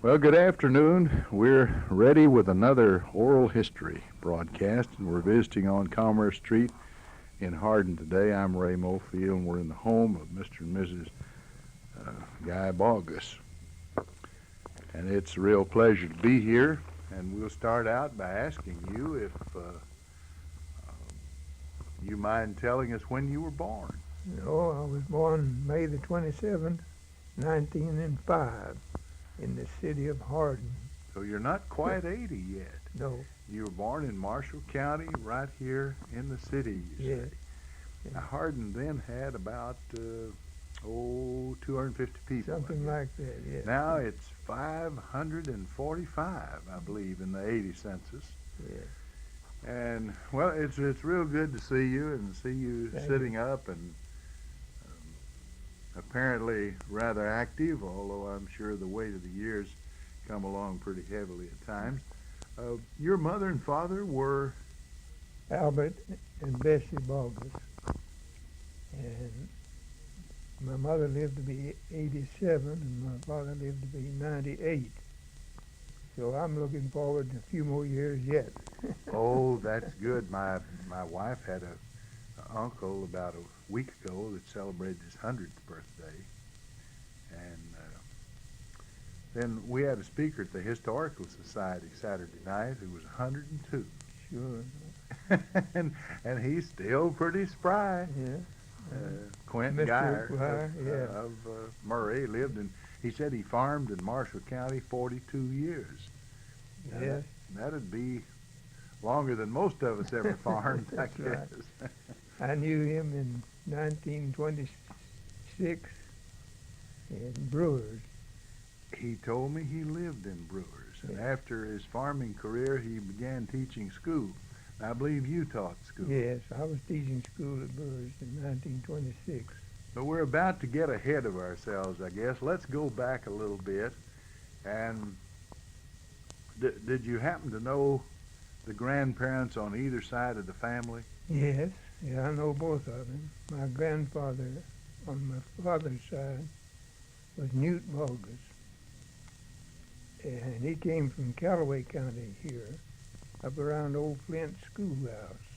Well, good afternoon. We're ready with another oral history broadcast, and we're visiting on Commerce Street in Hardin today. I'm Ray Mofield, and we're in the home of Mr. and Mrs. Guy Boggess. And it's a real pleasure to be here, and we'll start out by asking you if you mind telling us when you were born. No, I was born May the 27th, 1905, in the city of Hardin. So you're not quite 80 yet. No, You were born in Marshall County, right here in the city, you yes. say. Now, Hardin then had about 250 people. Something like that, yes. Now it's 545, I believe, in the 80 census. Yes. And well, it's real good to see you and see you Thank sitting up and apparently rather active, although I'm sure the weight of the years come along pretty heavily at times. Your mother and father were Albert and Bessie Boggess. And my mother lived to be 87, and my father lived to be 98. So I'm looking forward to a few more years yet. Oh, that's good. My wife had a uncle about a week ago that celebrated his 100th birthday, and then we had a speaker at the Historical Society Saturday night who was 102. Sure. and he's still pretty spry. Yeah. Quentin Mr. Geyer Geyer, yeah. of Murray lived in. He said he farmed in Marshall County 42 years. Now, Yes. that'd be longer than most of us ever farmed, I That's right. guess. I knew him in 1926 in Brewers. He told me he lived in Brewers, and Yeah. after his farming career, he began teaching school. I believe you taught school. Yes, I was teaching school at Brewers in 1926. But we're about to get ahead of ourselves, I guess. Let's go back a little bit. And did you happen to know the grandparents on either side of the family? Yes, yeah, I know both of them. My grandfather on my father's side was Newt Boggess, and he came from Callaway County here, up around Old Flint Schoolhouse.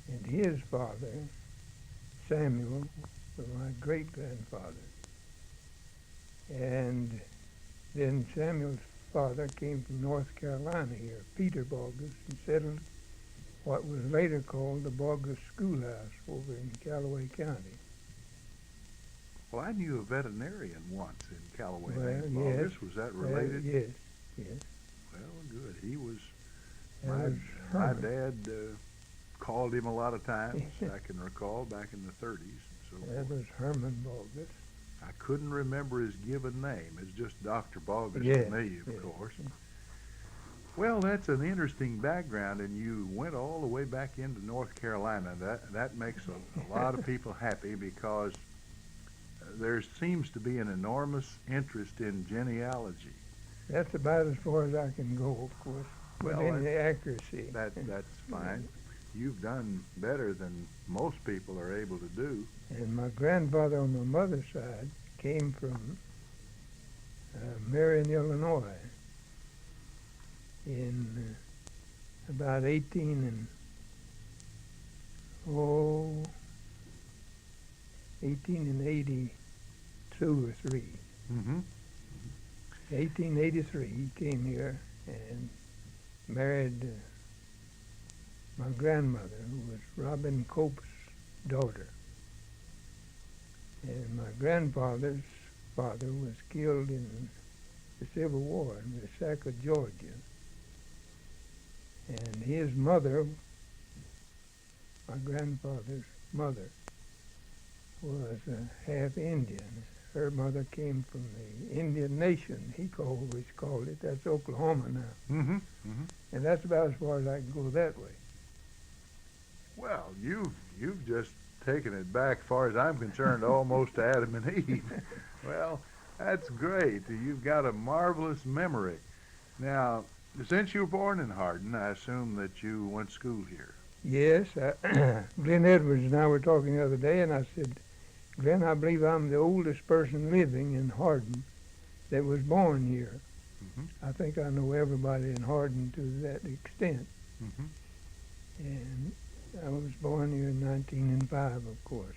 And his father, Samuel, was my great-grandfather. And then Samuel's father came from North Carolina here, Peter Boggess, and settled what was later called the Boggess Schoolhouse over in Callaway County. Well, I knew a veterinarian once in Callaway Well, named yes. Boggess. Was that related? Yes, yes. Well, good. He was, That was my Herman. dad called him a lot of times, I can recall, back in the 30s and so That forth. was Herman Boggess. I couldn't remember his given name. It's just Dr. Boggess Yeah, to me, of yeah. course. Well, that's an interesting background, and you went all the way back into North Carolina. That makes a lot of people happy because there seems to be an enormous interest in genealogy. That's about as far as I can go, of course, Well, within the accuracy. That's fine. You've done better than most people are able to do. And my grandfather on my mother's side came from Marion, Illinois, in about 1882 or 3. Mm-hmm. 1883, he came here and married my grandmother, who was Robin Cope's daughter. And my grandfather's father was killed in the Civil War in the sack of Georgia. And his mother, my grandfather's mother, was half Indian. Her mother came from the Indian Nation, he always called it. That's Oklahoma now. Mm-hmm. Mm-hmm. And that's about as far as I can go that way. Well, you've just taken it back, as far as I'm concerned, almost to Adam and Eve. Well, that's great. You've got a marvelous memory. Now, since you were born in Hardin, I assume that you went to school here. Yes, Glenn Edwards and I were talking the other day, and I said, Glenn, I believe I'm the oldest person living in Hardin that was born here. I think I know everybody in Hardin to that extent. And I was born here in 1905, of course.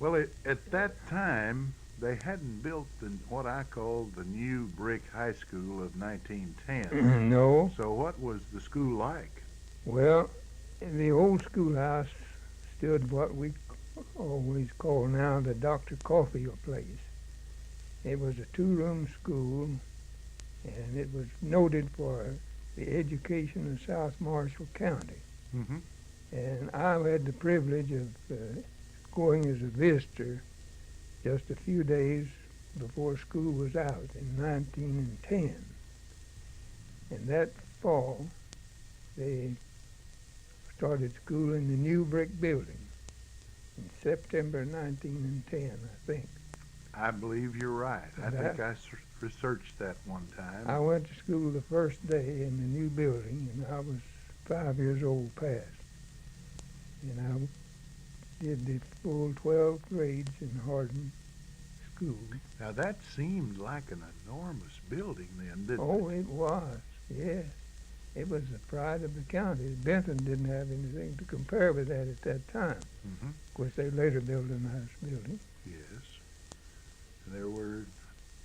Well, at that time, they hadn't built what I call the new brick high school of 1910. No. So what was the school like? Well, the old schoolhouse stood what we always call now the Dr. Caulfield place. It was a two-room school, and it was noted for the education of South Marshall County. And I had the privilege of going as a visitor just a few days before school was out in 1910. And that fall, they started school in the new brick building in September 1910, I think. I believe you're right. I think I researched that one time. I went to school the first day in the new building, and I was 5 years old past. And I did the full 12 grades in Hardin School. Now that seemed like an enormous building then, didn't it? Oh, it was, yes. It was the pride of the county. Benton didn't have anything to compare with that at that time. Of course, they later built a nice building. Yes. There were,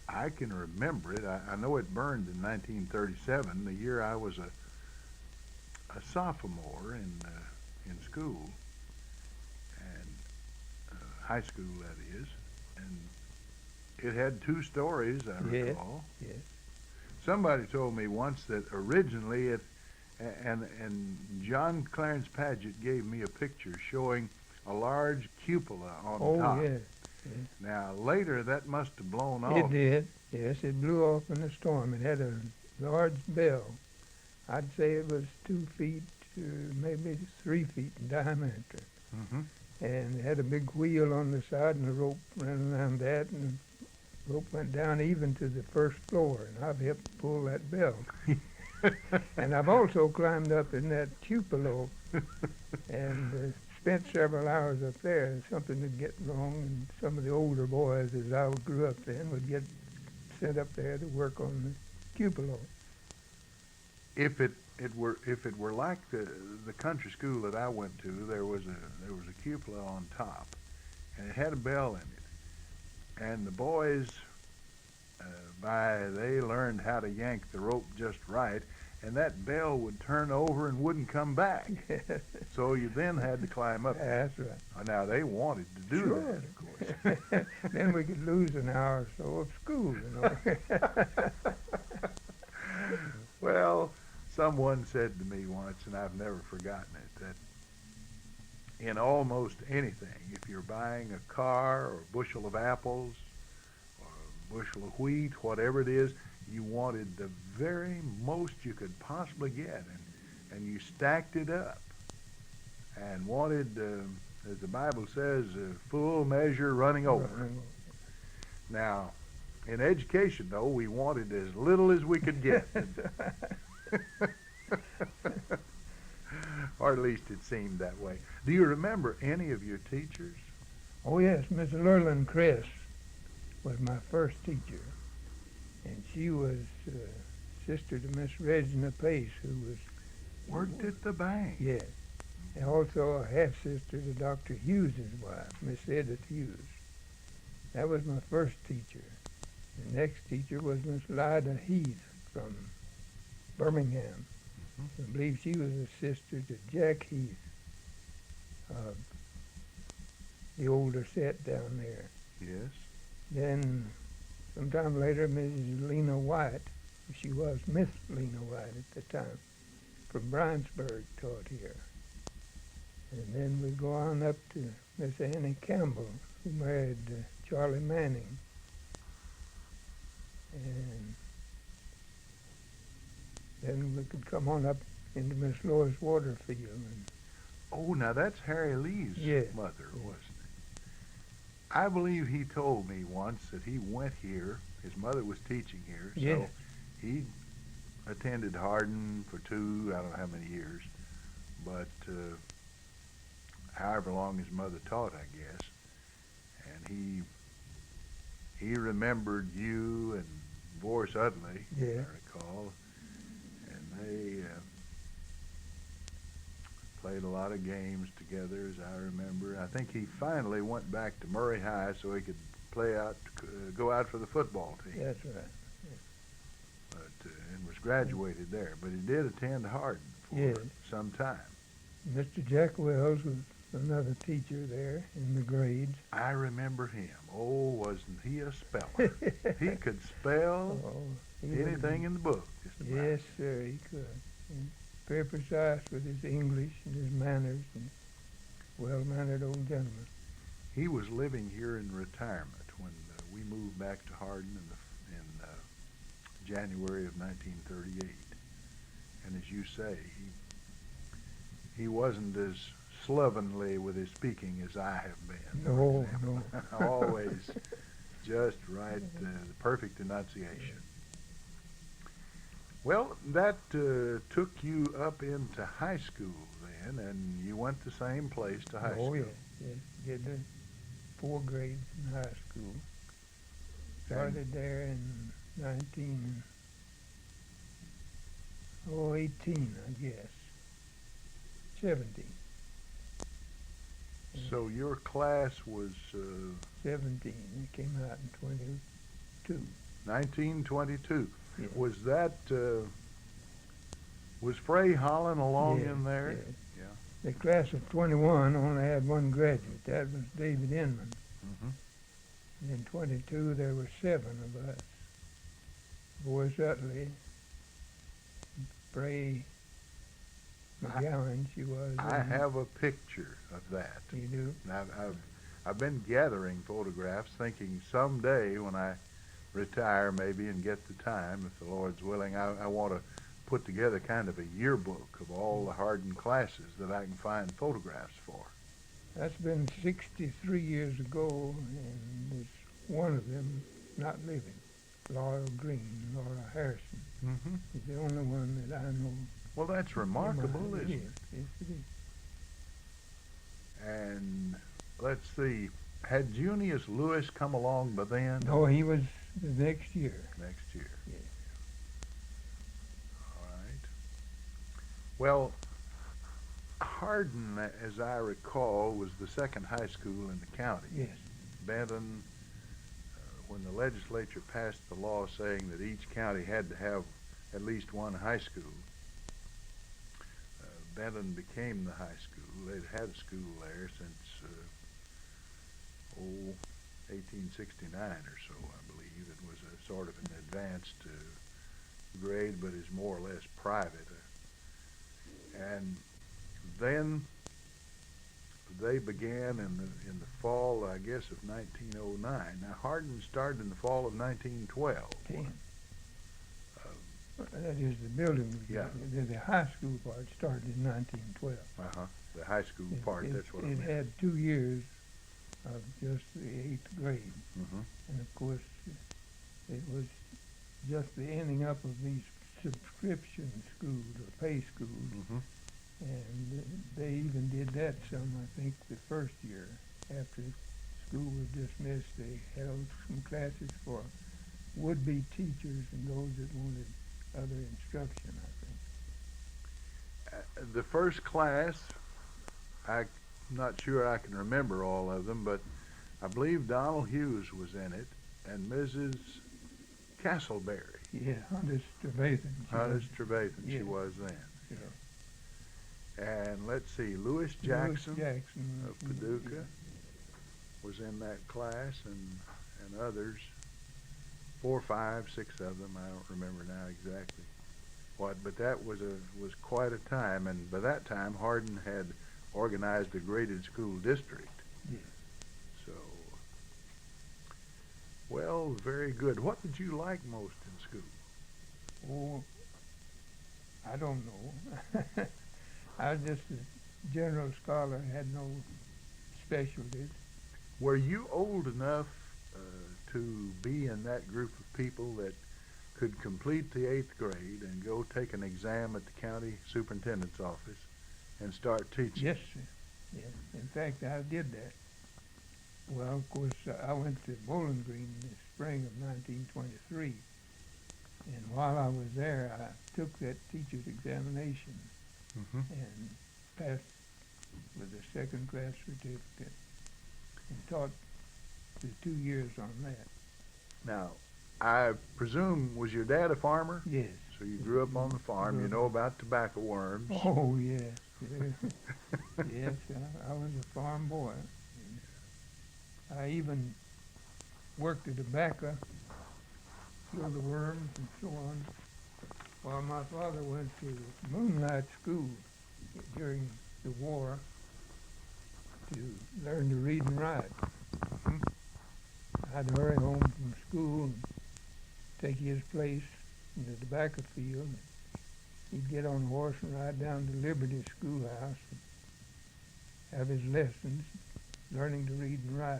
I can remember it. I know it burned in 1937, the year I was a sophomore in school, and high school that is, and it had 2 stories, I recall. Yes. Somebody told me once that originally and John Clarence Paget gave me a picture showing a large cupola on top. Oh, yes. Now, later that must have blown off. It did. Yes, it blew off in a storm. It had a large bell. I'd say it was 2 feet to maybe 3 feet in diameter. And it had a big wheel on the side, and a rope ran around that, and the rope went down even to the first floor, and I've helped pull that bell. And I've also climbed up in that cupola and spent several hours up there, and something would get wrong, and some of the older boys, as I grew up then, would get sent up there to work on the cupola. If it were like the country school that I went to, there was a cupola on top, and it had a bell in it, and the boys they learned how to yank the rope just right, and that bell would turn over and wouldn't come back. So you then had to climb up. That's right. Now they wanted to do Sure. that, of course. Then we could lose an hour or so of school, you know. Well, someone said to me once, and I've never forgotten it, that in almost anything, if you're buying a car or a bushel of apples or a bushel of wheat, whatever it is, you wanted the very most you could possibly get, and you stacked it up and wanted, as the Bible says, full measure running over. Now, in education, though, we wanted as little as we could get. Or at least it seemed that way. Do you remember any of your teachers? Oh, yes, Miss Lurland Cress was my first teacher. And she was sister to Miss Regina Pace, who was... Worked at the bank. Yes. And also a half-sister to Dr. Hughes's wife, Miss Edith Hughes. That was my first teacher. The next teacher was Miss Lida Heath from Birmingham. I believe she was a sister to Jack Heath, the older set down there. Yes. Then sometime later, Mrs. Lena White, she was Miss Lena White at the time, from Bryansburg, taught here. And then we go on up to Miss Annie Campbell, who married Charlie Manning. And then we could come on up into Miss Lois Waterfield. And Oh, now that's Harry Lee's mother, wasn't it? I believe he told me once that he went here. His mother was teaching here, so he attended Hardin for I don't know how many years, but however long his mother taught, I guess. And he remembered you and Boris Utley, Yeah. I recall, and they played a lot of games together, as I remember. I think he finally went back to Murray High so he could go out for the football team. That's right. But and was graduated there. But he did attend Hardin for Yes. some time. Mr. Jack Wells was another teacher there in the grades. I remember him. Oh, wasn't he a speller? He could spell Oh, he anything was, in the book, just about. yes, sir, he could. And very precise with his English and his manners, and well-mannered old gentleman. He was living here in retirement when we moved back to Hardin in January of 1938. And as you say, he wasn't as slovenly with his speaking as I have been. No. Always just right, the perfect enunciation. Well, that took you up into high school then, and you went the same place to high school. Oh, yes. Did the 4 grades in high school. Started there in 18, I guess. 17. So your class was 17. It came out in 22. 1922. Yeah. Was that, was Frey Holland along Yes, in there? yes. Yeah. The class of 21 only had 1 graduate. That was David Inman. Mm-hmm. And in 22, there were 7 of us. Boris Utley, Bray McGowan, she was. I have a picture of that. You do? I've been gathering photographs, thinking someday when I retire maybe and get the time, if the Lord's willing, I want to put together kind of a yearbook of all the Hardin classes that I can find photographs for. That's been 63 years ago, and there's one of them not living. Laura Laura Harrison. Mm-hmm. Is the only one that I know. Well, that's remarkable, isn't it? Yes, it is. And let's see, had Junius Lewis come along by then? No, he was the next year. Next year. Yes. All right. Well, Hardin, as I recall, was the second high school in the county. Yes. Benton, when the legislature passed the law saying that each county had to have at least 1 high school, Benton became the high school. They'd had a school there since 1869 or so, I believe. It was a sort of an advanced grade, but is more or less private. And then they began in the fall, I guess, of 1909. Now, Hardin started in the fall of 1912. That is the building. Yeah. The high school part started in 1912. Uh-huh. The high school part, that's what I meant. It had 2 years of just the 8th grade. Mm-hmm. And of course, it was just the ending up of these subscription schools or pay schools. Mm-hmm. And they even did that some, I think, the first year. After school was dismissed, they held some classes for would-be teachers and those that wanted other instruction, I think. The first class, I'm not sure I can remember all of them, but I believe Donald Hughes was in it, and Mrs. Castleberry. Yeah, Hunter Trevathan. Hunter Trevathan, Yeah. she was then. Yeah. And let's see, Louis Jackson Jackson of Paducah was in that class, and others, 4, 5, 6 of them. I don't remember now exactly what, but that was quite a time. And by that time, Hardin had organized a graded school district. Yeah. So, well, very good. What did you like most in school? Oh, I don't know. I was just a general scholar, had no specialties. Were you old enough to be in that group of people that could complete the 8th grade and go take an exam at the county superintendent's office and start teaching? Yes, sir. Yes. In fact, I did that. Well, of course, I went to Bowling Green in the spring of 1923, And while I was there, I took that teacher's examination Mm-hmm. and passed with a second-class certificate and taught the 2 years on that. Now, I presume, was your dad a farmer? Yes. So you grew up on the farm. You know about tobacco worms. Oh, yes. Yes, I was a farm boy. I even worked the tobacco, killed the worms and so on, while my father went to moonlight school during the war to learn to read and write. Mhm. I'd hurry home from school and take his place in the tobacco field. He'd get on a horse and ride down to Liberty Schoolhouse and have his lessons, learning to read and write.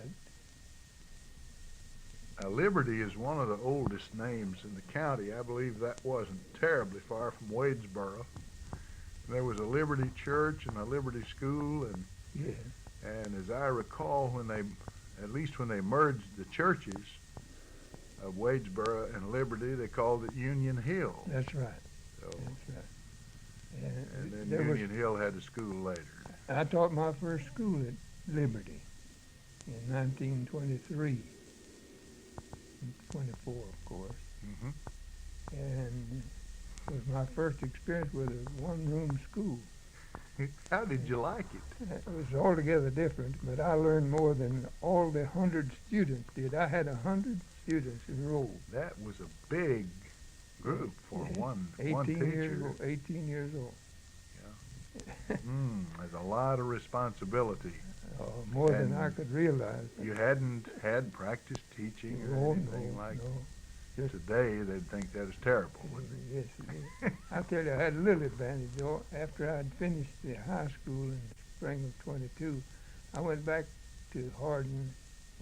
Liberty is one of the oldest names in the county. I believe that wasn't terribly far from Wadesboro. There was a Liberty Church and a Liberty School, Yes, and as I recall, at least when they merged the churches of Wadesboro and Liberty, they called it Union Hill. that's right. So, That's right. and then there Union Hill had a school later. I taught my first school at Liberty in 1923, 24, of course, Mm-hmm. and it was my first experience with a one-room school. How did you like it? It was altogether different, but I learned more than all the 100 students did. I had 100 students enrolled. That was a big group for Yeah, one 18 teacher. years old. 18 years old. There's a lot of responsibility. More than And I could realize. You hadn't had practice teaching or Oh, anything like no. Just, today. They'd think that is terrible, wouldn't they? yes, it is. I tell you, I had a little advantage, though. After I'd finished the high school in the spring of 22, I went back to Hardin,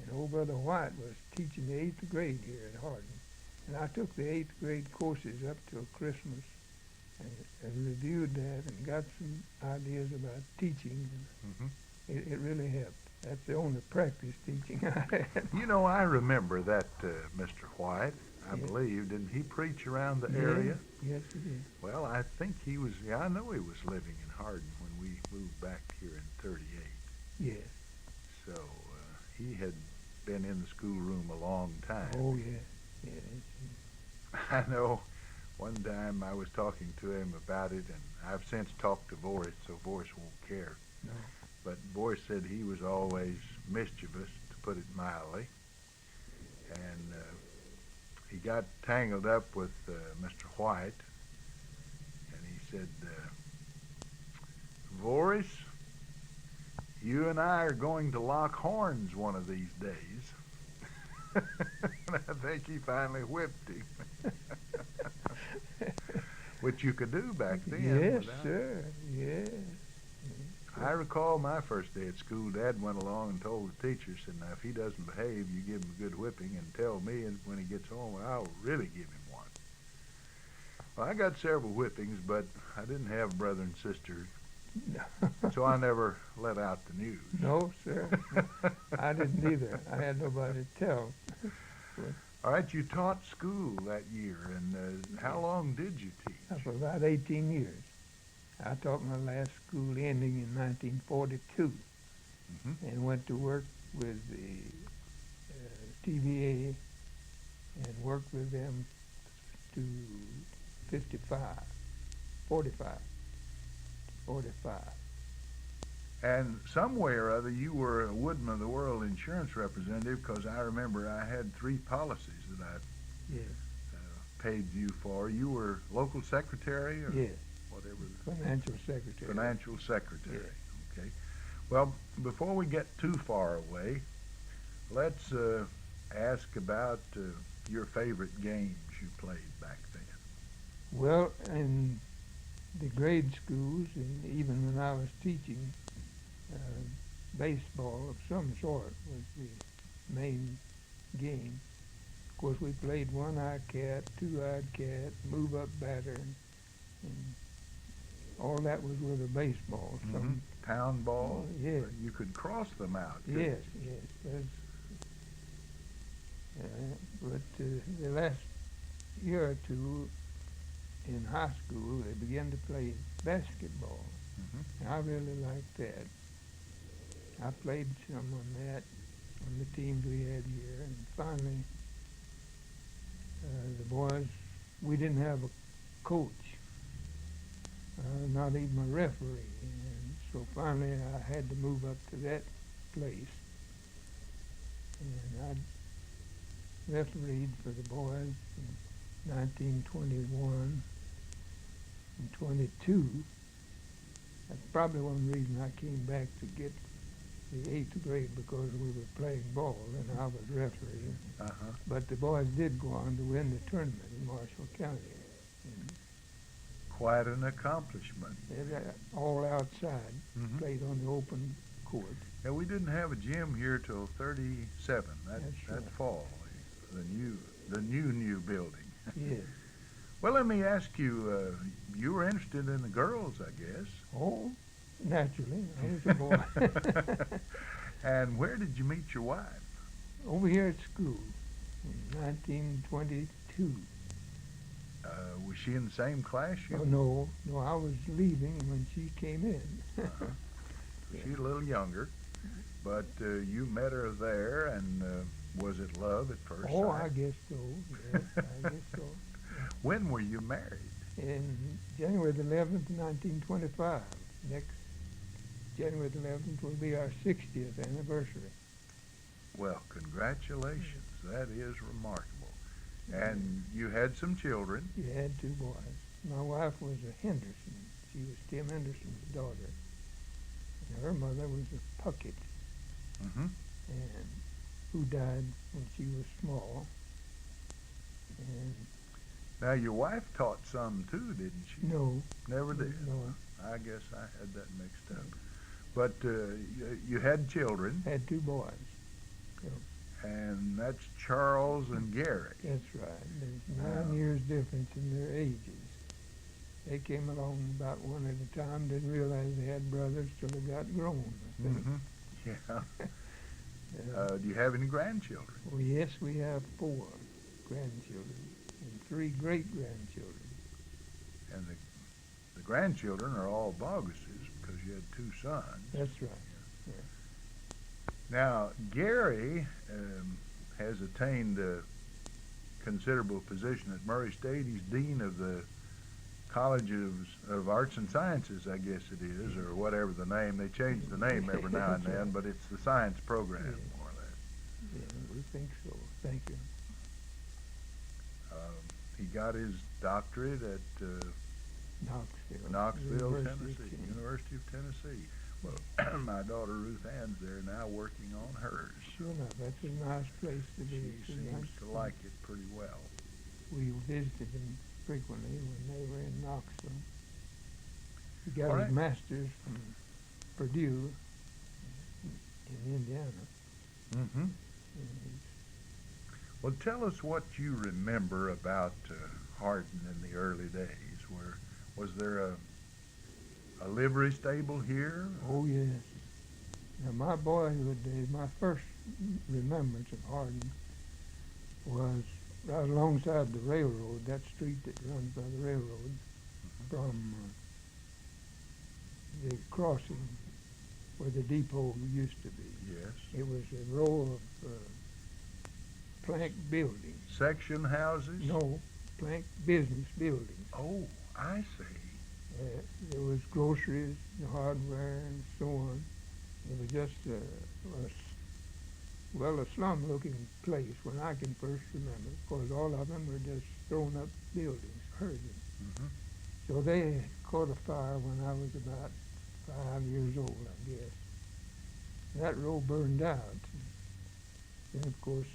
and old Brother White was teaching the 8th grade here at Hardin. And I took the 8th grade courses up till Christmas and reviewed that and got some ideas about teaching. Mhm. It really helped. That's the only practice teaching I had. You know, I remember that Mr. White, I Yeah. believe. Didn't he preach around the Yeah. area? Yes, it is. Well, I think he was, I know he was living in Hardin when we moved back here in 38. Yes. So he had been in the schoolroom a long time. Oh, yeah. Yeah. I know one time I was talking to him about it, and I've since talked to Boris, so Boris won't care. No. But Boris said he was always mischievous, to put it mildly. And he got tangled up with Mr. White, and he said, Boris, you and I are going to lock horns one of these days. And I think he finally whipped him. Which you could do back then. Yes, without- sir. Yes. I recall my first day at school, Dad went along and told the teacher, said, now if he doesn't behave, you give him a good whipping and tell me, and when he gets home, I'll really give him one. Well, I got several whippings, but I didn't have brother and sisters, so I never let out the news. No, sir. I didn't either. I had nobody to tell. All right, you taught school that year, and how long did you teach? For about 18 years. I taught my last school ending in 1942 Mhm. and went to work with the TVA and worked with them to 45. And some way or other, you were a Woodman of the World insurance representative, because I remember I had 3 policies that I Yes. paid you for. You were local secretary or Yes. whatever. Financial secretary. Financial secretary. Okay. Well, before we get too far away, let's ask about your favorite games you played back then. Well, in the grade schools, and even when I was teaching, baseball of some sort was the main game. Of course, we played one-eyed cat, two-eyed cat, move-up batter, and all that was with a baseball. Mhm. Pound ball. Oh, yes. You could cross them out. couldn't Yes, you? yes. But the last year or two in high school, they began to play basketball. And I really liked that. I played some on that, on the teams we had here. And finally, the boys, we didn't have a coach, not even a referee. And so finally I had to move up to that place. And I refereed for the boys in 1921 and 22. That's probably one reason I came back to get the 8th grade, because we were playing ball and I was refereeing. But the boys did go on to win the tournament in Marshall County. And Quite an accomplishment. all outside, played on the open court. Yeah, we didn't have a gym here till 37. That right. fall, the new building. Yes. Well, let me ask you, you were interested in the girls, I guess. Oh, naturally. I was a boy. And where did you meet your wife? Over here at school in 1922. Was she in the same class? Oh, no, I was leaving when she came in. She's a little younger, but you met her there, and was it love at first Oh, sight? I guess so. Yes, I guess so. When were you married? In January the 11th, 1925. Next January the 11th will be our 60th anniversary. Well, congratulations. That is remarkable. And you had some children. You had 2 boys. My wife was a Henderson. She was Tim Henderson's daughter. And her mother was a Puckett, and who died when she was small. And Now, your wife taught some too, didn't she? no, Never did. no, I guess I had that mixed up. But you had children, had 2 boys. and that's Charles and Gary. That's right. There's 9 years difference in their ages. They came along about one at a time, didn't realize they had brothers till they got grown, I think. Yeah. Do you have any grandchildren? Well, yes, we have 4 grandchildren and 3 great-grandchildren. And the grandchildren are all Boggesses, because you had 2 sons. That's right. Now, Gary has attained a considerable position at Murray State. He's dean of the College of Arts and Sciences, I guess it is, or whatever the name. They change the name every now and then, but it's the science program, more or less. Yeah, we think so. Thank you. He got his doctorate at Knoxville, Tennessee, University of Tennessee. Well, my daughter Ruth Ann's there now working on hers. Sure enough, that's a nice place to be. She seems to like it pretty well. We visited them frequently when they were in Knoxville. He got All his right. master's from Purdue in Indiana. And Well, tell us what you remember about Hardin in the early days. Was there a livery stable here? oh yes. Now my boyhood days, my first remembrance of Hardin was right alongside the railroad, that street that runs by the railroad, from the crossing where the depot used to be. Yes. It was a row of plank buildings. Section houses? No, plank business buildings. Oh, I see. There was groceries, hardware, and so on. It was just a slum-looking place when I can first remember. Of course, all of them were just thrown-up buildings, herded. So they caught a fire when I was about 5 years old, I guess. That row burned out. Then, of course,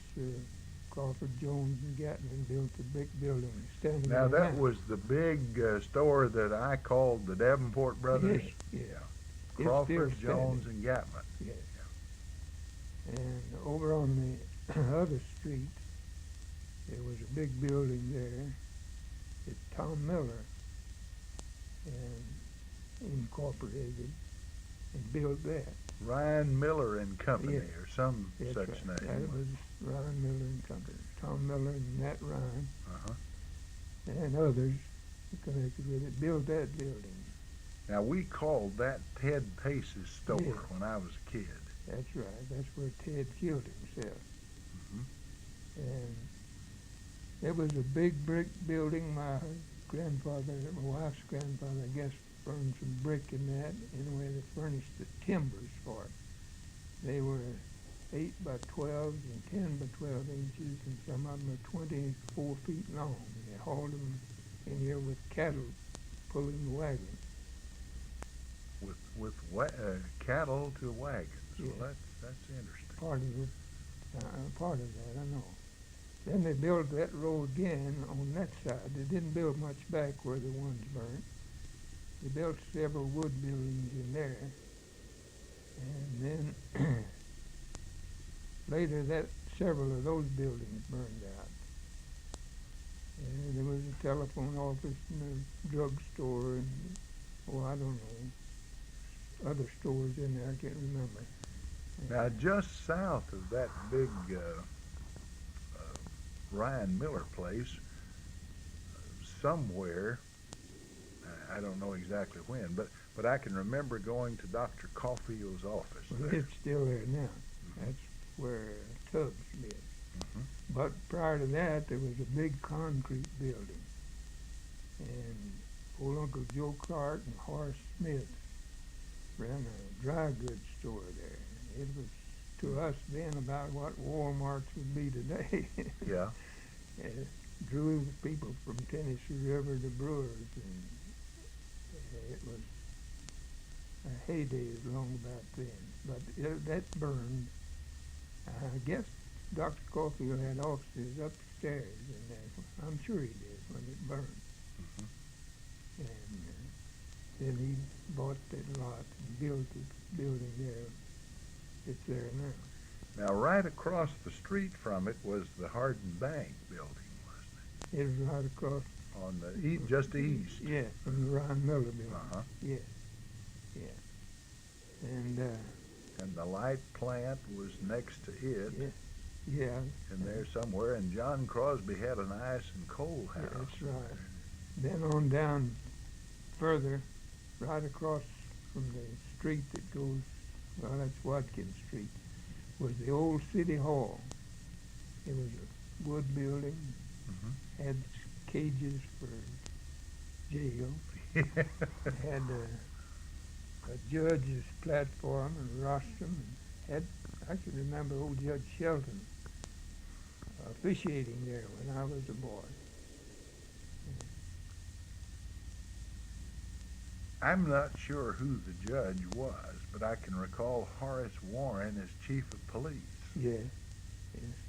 Crawford, Jones, and Gatlin built the brick building standing Now, there that now. was the big store that I called the Davenport Brothers? Yes, yeah. Crawford, It's still Jones, standing. and Gatlin. Yes. And over on the other street, there was a big building there that Tom Miller incorporated and built that. Ryan Miller and Company, Yes. or some That's such right. name. That was Ryan Miller and Company. Tom Miller and Nat Ryan. and others connected with it built that building. Now, we called that Ted Pace's store Yeah. when I was a kid. That's right. That's where Ted killed himself. Mhm. And it was a big brick building. My wife's grandfather, I guess, burned some brick in that. Anyway, they furnished the timbers for it. They were 8 by 12 and 10 by 12 inches, and some of them were 24 feet long. They hauled them in here with cattle pulling the wagon. With cattle to wagons. Yeah. Well, that's interesting. Part of that, I know. Then they built that row again on that side. They didn't build much back where the ones burnt. They built several wood buildings in there. And then later several of those buildings burned out. And there was a telephone office and a drugstore and, I don't know, other stores in there, I can't remember. Now, just south of that big Ryan Miller place, somewhere, I don't know exactly when, but I can remember going to Dr. Caulfield's office Well, there. it's still there now. Mhm. That's where Tubbs lived. Mhm. But prior to that, there was a big concrete building. And old Uncle Joe Clark and Horace Smith ran a dry goods store there. It was, to us then, about what Walmarts would be today. Yeah. It drew people from Tennessee River to Brewers, and it was a heyday long about then. But that burned. I guess Dr. Caulfield had offices upstairs in there. I'm sure he did when it burned. Mhm. And then he bought that lot and built the building there. It's there now. Now, right across the street from it was the Hardin Bank building, wasn't It was right across. it? On the just east. Yeah, from the Ryan Miller building. Uh-huh. Yeah, yeah. And And the light plant was next to it, yeah, in there somewhere. And John Crosby had an ice and coal house. yeah, that's right. Then on down further, right across from the street that goes, well, that's Watkins Street, was the old city hall. It was a wood building, Mhm. had cages for jail, had a judge's platform and rostrum, and had, I can remember old Judge Shelton officiating there when I was a boy. I'm not sure who the judge was, but I can recall Horace Warren as chief of police. Yes,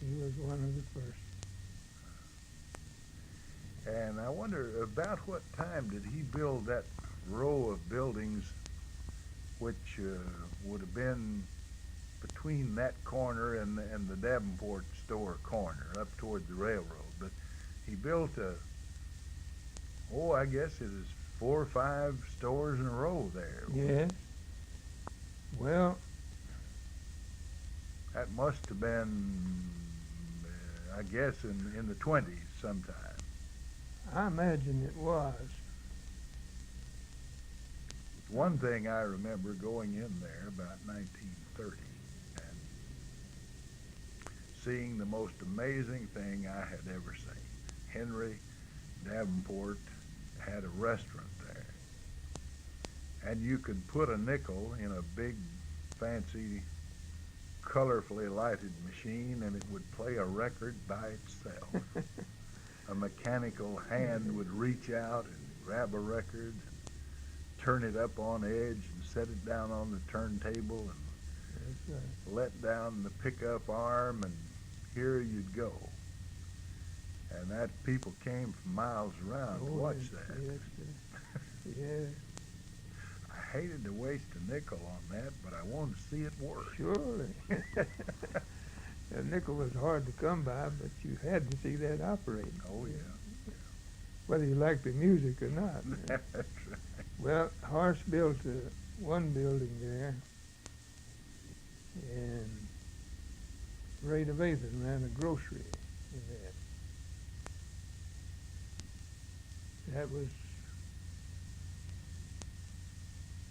he was one of the first. And I wonder about what time did he build that row of buildings, which would have been between that corner and the Davenport store corner, up toward the railroad. But he built I guess it is 4 or 5 stores in a row there. Yes. Well, That must have been, I guess, in the 20s sometime. I imagine it was. One thing I remember going in there about 1930 and seeing the most amazing thing I had ever seen. Henry Davenport had a restaurant there, and you could put a nickel in a big, fancy, colorfully lighted machine, and it would play a record by itself. A mechanical hand would reach out and grab a record, turn it up on edge, and set it down on the turntable, and That's right. let down the pickup arm, and here you'd go. And that people came from miles around to watch that. Yes, yes, I hated to waste a nickel on that, but I wanted to see it work. surely. The nickel was hard to come by, but you had to see that operating. Oh, yeah. Whether you liked the music or not. That's right. Well, Horace built one building there, and Ray Mofield ran a grocery in that. That was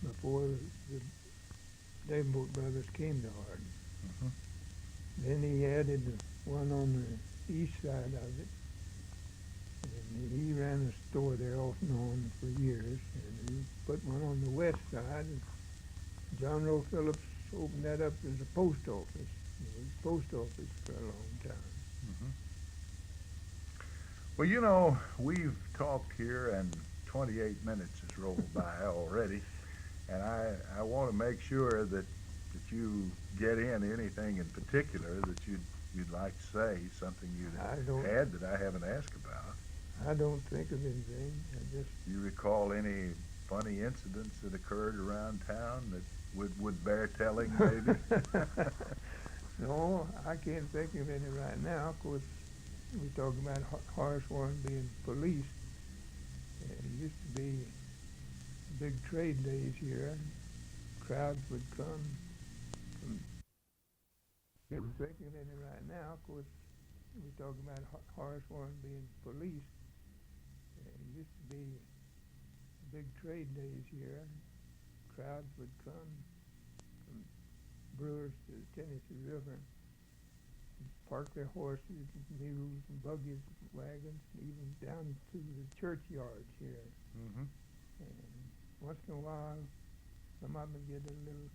before the Davenport brothers came to Hardin. Mhm. Then he added one on the east side of it. And he ran a store there off and on for years. And he put one on the west side. And John Rowe Phillips opened that up as a post office. It was a post office for a long time. Mhm. Well, you know, we've talked here, and 28 minutes has rolled by already, and I want to make sure that you get in anything in particular that you'd like to say, something I you'd don't- had that I haven't asked about. I don't think of anything. I just Do you recall any funny incidents that occurred around town that would bear telling, maybe? no, I can't think of any right now. Of course, we talk about Harshorn being police. It used to be big trade days here. Crowds would come from. Can't think of any right now. Of course, we talk about Harshorn being police. It used to be big trade days here. Crowds would come from Brewers to the Tennessee River, and park their horses, and mules, and buggies, and wagons, and even down to the churchyards here. Mm-hmm. And once in a while, some of them get a little